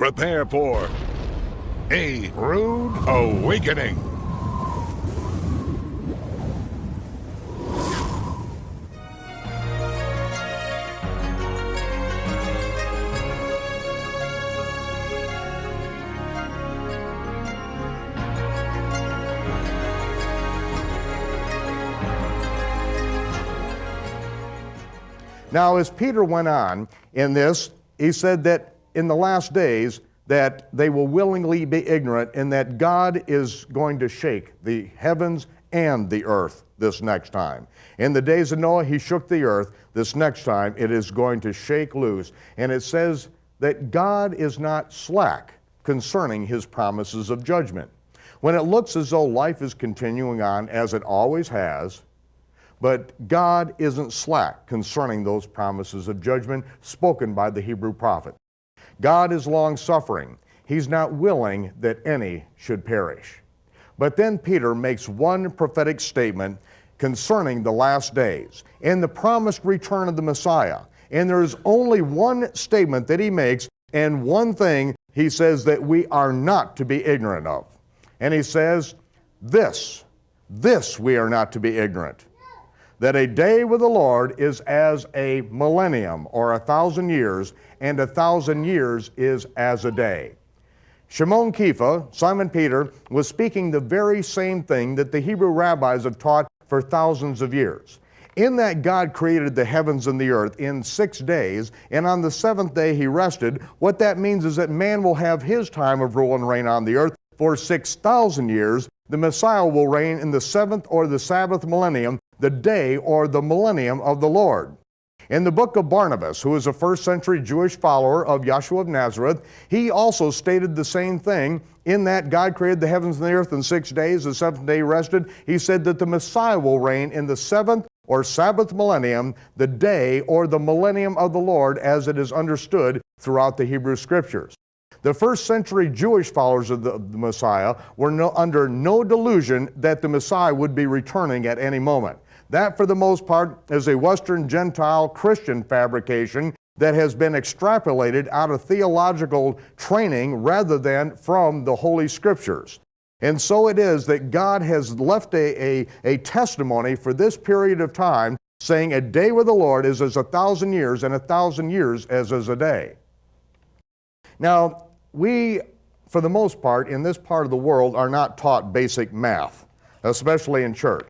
Prepare for A Rood Awakening. Now, as Peter went on in this, he said that in the last days that they will willingly be ignorant and that God is going to shake the heavens and the earth this next time. In the days of Noah, he shook the earth. This next time, it is going to shake loose. And it says that God is not slack concerning his promises of judgment. When it looks as though life is continuing on as it always has, but God isn't slack concerning those promises of judgment spoken by the Hebrew prophet. God is long-suffering. He's not willing that any should perish. But then Peter makes one prophetic statement concerning the last days and the promised return of the Messiah. And there's only one statement that he makes, and one thing he says that we are not to be ignorant of. And he says, this we are not to be ignorant, that a day with the Lord is as a millennium, or 1,000 years, and 1,000 years is as a day. Shimon Kepha, Simon Peter, was speaking the very same thing that the Hebrew rabbis have taught for thousands of years. In that God created the heavens and the earth in 6 days, and on the seventh day he rested. What that means is that man will have his time of rule and reign on the earth for 6,000 years. The Messiah will reign in the seventh or the Sabbath millennium, the day or the millennium of the Lord. In the book of Barnabas, who is a first century Jewish follower of Yeshua of Nazareth, he also stated the same thing in that God created the heavens and the earth in 6 days, the seventh day rested. He said that the Messiah will reign in the seventh or Sabbath millennium, the day or the millennium of the Lord, as it is understood throughout the Hebrew Scriptures. The first century Jewish followers of the Messiah were under no delusion that the Messiah would be returning at any moment. That, for the most part, is a Western Gentile Christian fabrication that has been extrapolated out of theological training rather than from the Holy Scriptures. And so it is that God has left a testimony for this period of time, saying a day with the Lord is as 1,000 years, and 1,000 years as a day. Now, we, for the most part, in this part of the world, are not taught basic math, especially in church.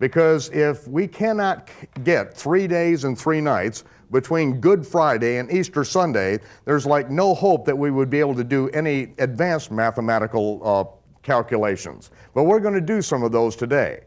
Because if we cannot get 3 days and 3 nights between Good Friday and Easter Sunday, there's like no hope that we would be able to do any advanced mathematical calculations. But we're going to do some of those today.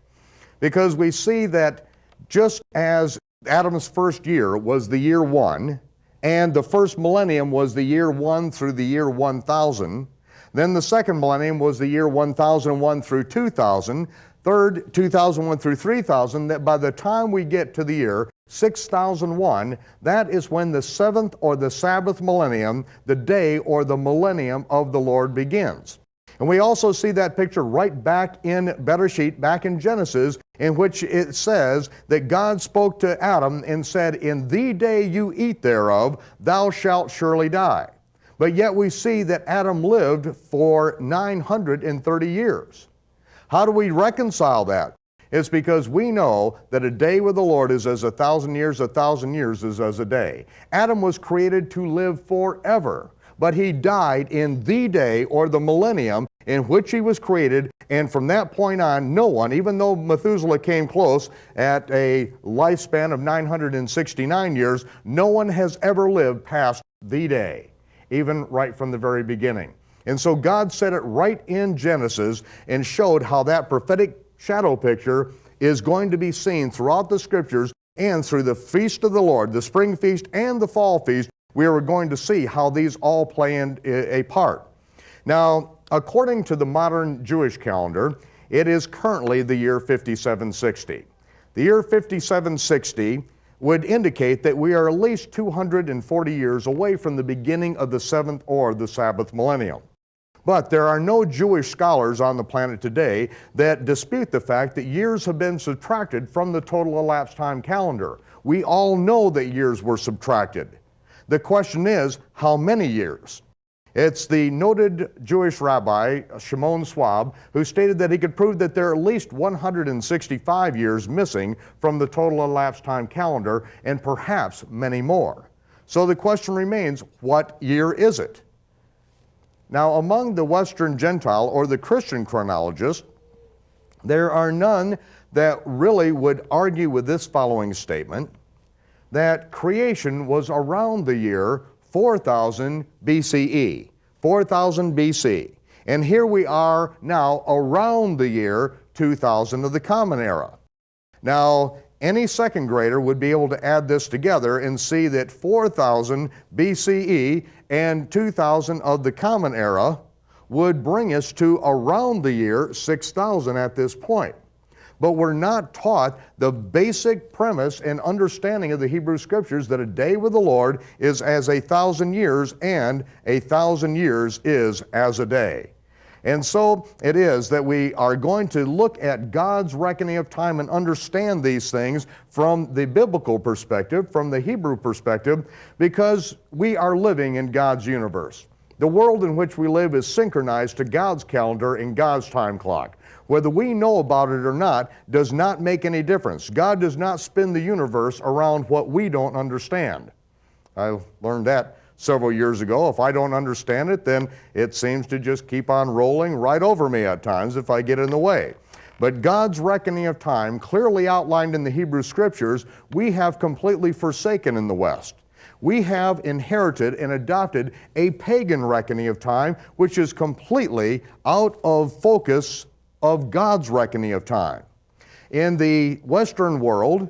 Because we see that just as Adam's first year was the year 1, and the first millennium was the year 1 through the year 1000, then the second millennium was the year 1001 through 2000, third 2001 through 3000, that by the time we get to the year 6001, that is when the seventh or the Sabbath millennium, the day or the millennium of the Lord begins. And we also see that picture right back in Bereshit, back in Genesis, in which it says that God spoke to Adam and said, "In the day you eat thereof, thou shalt surely die." But yet we see that Adam lived for 930 years. How do we reconcile that? It's because we know that a day with the Lord is as 1,000 years, 1,000 years is as a day. Adam was created to live forever, but he died in the day or the millennium in which he was created, and from that point on, no one, even though Methuselah came close at a lifespan of 969 years, no one has ever lived past the day, even right from the very beginning. And so God said it right in Genesis and showed how that prophetic shadow picture is going to be seen throughout the Scriptures and through the feast of the Lord, the spring feast and the fall feast. We are going to see how these all play in a part. Now, according to the modern Jewish calendar, it is currently the year 5760. The year 5760 would indicate that we are at least 240 years away from the beginning of the seventh or the Sabbath millennium. But there are no Jewish scholars on the planet today that dispute the fact that years have been subtracted from the total elapsed time calendar. We all know that years were subtracted. The question is, how many years? It's the noted Jewish rabbi, Shimon Schwab, who stated that he could prove that there are at least 165 years missing from the total elapsed time calendar, and perhaps many more. So the question remains, what year is it? Now, among the Western Gentile or the Christian chronologists, there are none that really would argue with this following statement, that creation was around the year 4000 BCE, 4000 BC. And here we are now around the year 2000 of the Common Era. Now, any second grader would be able to add this together and see that 4000 BCE and 2000 of the Common Era would bring us to around the year 6000 at this point. But we're not taught the basic premise and understanding of the Hebrew Scriptures that a day with the Lord is as 1,000 years, and 1,000 years is as a day. And so it is that we are going to look at God's reckoning of time and understand these things from the biblical perspective, from the Hebrew perspective, because we are living in God's universe. The world in which we live is synchronized to God's calendar and God's time clock. Whether we know about it or not does not make any difference. God does not spin the universe around what we don't understand. I learned that several years ago. If I don't understand it, then it seems to just keep on rolling right over me at times if I get in the way. But God's reckoning of time, clearly outlined in the Hebrew Scriptures, we have completely forsaken in the West. We have inherited and adopted a pagan reckoning of time, which is completely out of focus of God's reckoning of time. In the Western world,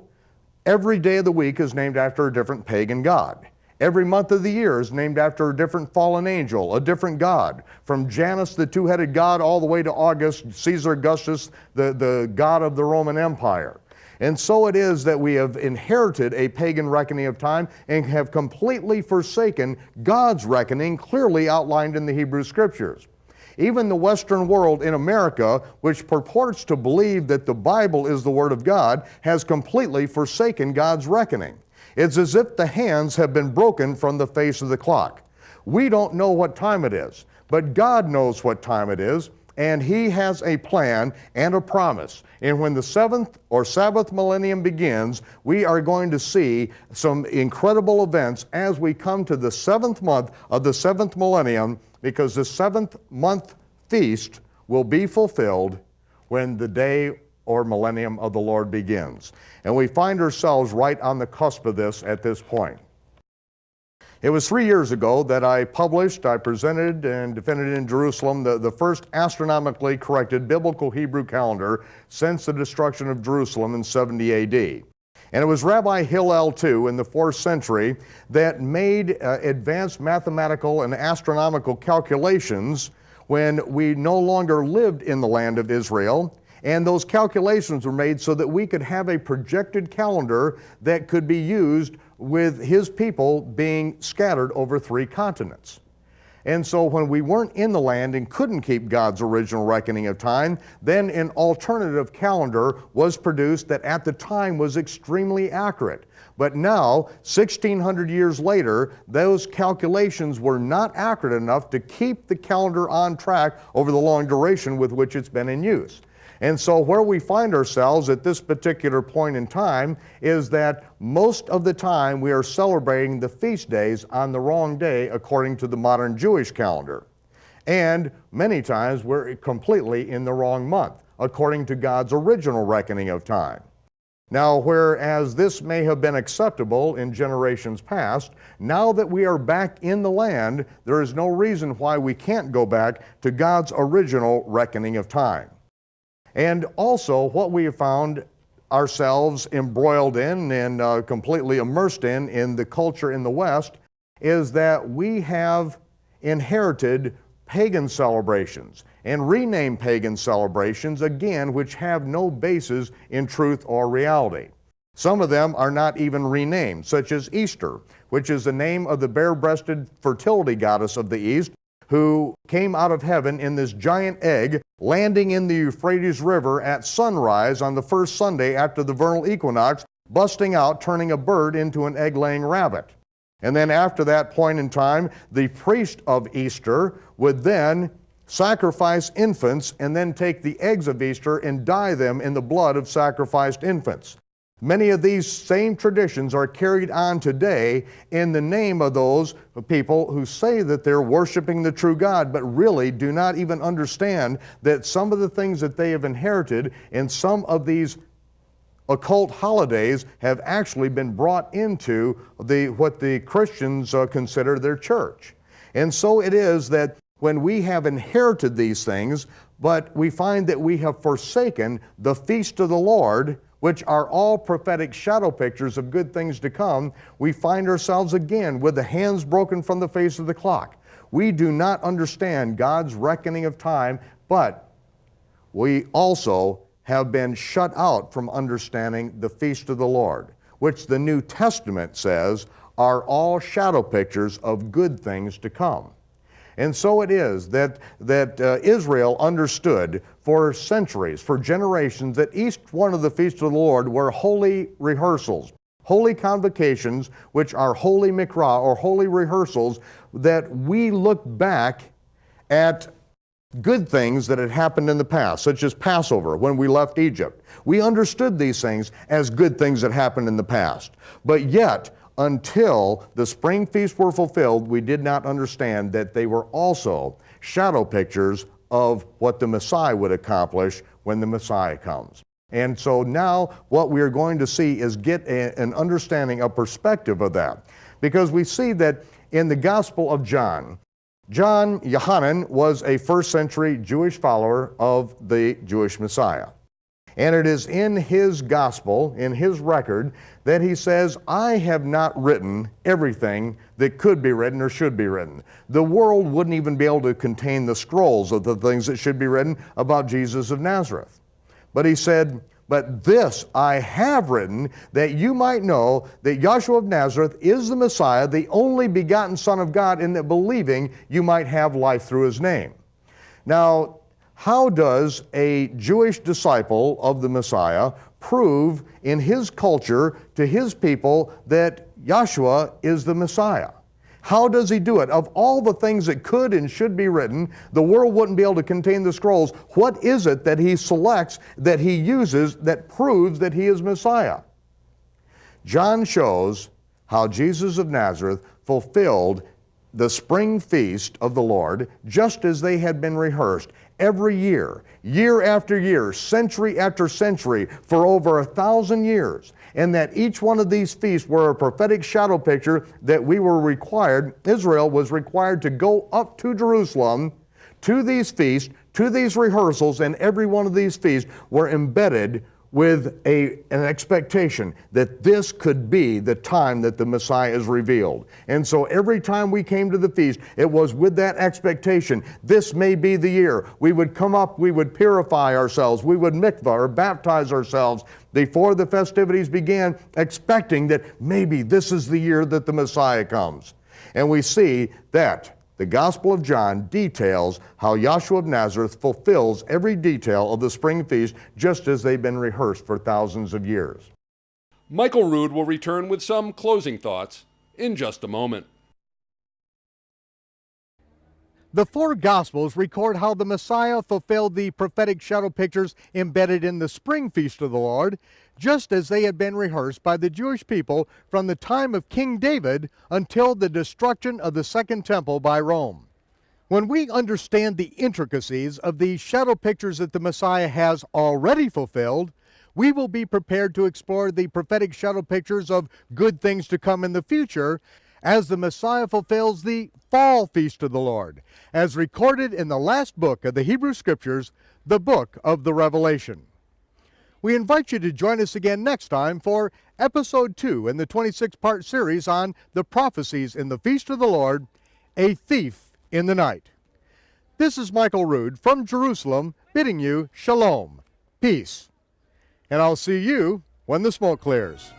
every day of the week is named after a different pagan god. Every month of the year is named after a different fallen angel, a different god. From Janus, the two-headed god, all the way to August, Caesar Augustus, the god of the Roman Empire. And so it is that we have inherited a pagan reckoning of time and have completely forsaken God's reckoning clearly outlined in the Hebrew Scriptures. Even the Western world in America, which purports to believe that the Bible is the Word of God, has completely forsaken God's reckoning. It's as if the hands have been broken from the face of the clock. We don't know what time it is, but God knows what time it is, and He has a plan and a promise. And when the seventh or Sabbath millennium begins, we are going to see some incredible events as we come to the seventh month of the seventh millennium, because the seventh month feast will be fulfilled when the day or millennium of the Lord begins. And we find ourselves right on the cusp of this at this point. It was 3 years ago that I presented and defended in Jerusalem the first astronomically corrected biblical Hebrew calendar since the destruction of Jerusalem in 70 AD. And it was Rabbi Hillel II in the 4th century that made advanced mathematical and astronomical calculations when we no longer lived in the land of Israel. And those calculations were made so that we could have a projected calendar that could be used with his people being scattered over 3 continents. And so when we weren't in the land and couldn't keep God's original reckoning of time, then an alternative calendar was produced that at the time was extremely accurate. But now, 1,600 years later, those calculations were not accurate enough to keep the calendar on track over the long duration with which it's been in use. And so where we find ourselves at this particular point in time is that most of the time we are celebrating the feast days on the wrong day according to the modern Jewish calendar. And many times we're completely in the wrong month according to God's original reckoning of time. Now, whereas this may have been acceptable in generations past, now that we are back in the land, there is no reason why we can't go back to God's original reckoning of time. And also, what we have found ourselves embroiled in and completely immersed in the culture in the West is that we have inherited pagan celebrations and renamed pagan celebrations, again, which have no basis in truth or reality. Some of them are not even renamed, such as Easter, which is the name of the bare-breasted fertility goddess of the East, who came out of heaven in this giant egg, landing in the Euphrates River at sunrise on the first Sunday after the vernal equinox, busting out, turning a bird into an egg-laying rabbit. And then after that point in time, the priest of Easter would then sacrifice infants and then take the eggs of Easter and dye them in the blood of sacrificed infants. Many of these same traditions are carried on today in the name of those people who say that they're worshiping the true God, but really do not even understand that some of the things that they have inherited in some of these occult holidays have actually been brought into what the Christians consider their church. And so it is that when we have inherited these things, but we find that we have forsaken the feast of the Lord, which are all prophetic shadow pictures of good things to come, we find ourselves again with the hands broken from the face of the clock. We do not understand God's reckoning of time, but we also have been shut out from understanding the feast of the Lord, which the New Testament says are all shadow pictures of good things to come. And so it is that Israel understood for centuries, for generations, that each one of the feasts of the Lord were holy rehearsals, holy convocations, which are holy mikra, or holy rehearsals, that we look back at good things that had happened in the past, such as Passover, when we left Egypt. We understood these things as good things that happened in the past. But yet, until the spring feasts were fulfilled, we did not understand that they were also shadow pictures of what the Messiah would accomplish when the Messiah comes. And so now what we are going to see is get an understanding, a perspective of that. Because we see that in the Gospel of John, Yohanan was a first century Jewish follower of the Jewish Messiah. And it is in his gospel, in his record, that he says, I have not written everything that could be written or should be written. The world wouldn't even be able to contain the scrolls of the things that should be written about Jesus of Nazareth. But he said, but this I have written, that you might know that Yahshua of Nazareth is the Messiah, the only begotten Son of God, and that believing you might have life through his name. Now, how does a Jewish disciple of the Messiah prove in his culture to his people that Yahshua is the Messiah? How does he do it? Of all the things that could and should be written, the world wouldn't be able to contain the scrolls. What is it that he selects, that he uses, that proves that he is Messiah? John shows how Jesus of Nazareth fulfilled the spring feast of the Lord just as they had been rehearsed every year, year after year, century after century, for over 1,000 years. And that each one of these feasts were a prophetic shadow picture that we were required, Israel was required to go up to Jerusalem to these feasts, to these rehearsals, and every one of these feasts were embedded with an expectation that this could be the time that the Messiah is revealed. And so every time we came to the feast, it was with that expectation, this may be the year. We would come up, we would purify ourselves, we would mikvah or baptize ourselves before the festivities began, expecting that maybe this is the year that the Messiah comes. And we see that the Gospel of John details how Yahshua of Nazareth fulfills every detail of the spring feast just as they've been rehearsed for thousands of years. Michael Rood will return with some closing thoughts in just a moment. The four Gospels record how the Messiah fulfilled the prophetic shadow pictures embedded in the spring feast of the Lord, just as they had been rehearsed by the Jewish people from the time of King David until the destruction of the Second Temple by Rome. When we understand the intricacies of the shadow pictures that the Messiah has already fulfilled, we will be prepared to explore the prophetic shadow pictures of good things to come in the future as the Messiah fulfills the fall feast of the Lord, as recorded in the last book of the Hebrew Scriptures, the book of the Revelation. We invite you to join us again next time for Episode 2 in the 26-part series on the prophecies in the Feast of the Lord, A Thief in the Night. This is Michael Rood from Jerusalem bidding you shalom, peace. And I'll see you when the smoke clears.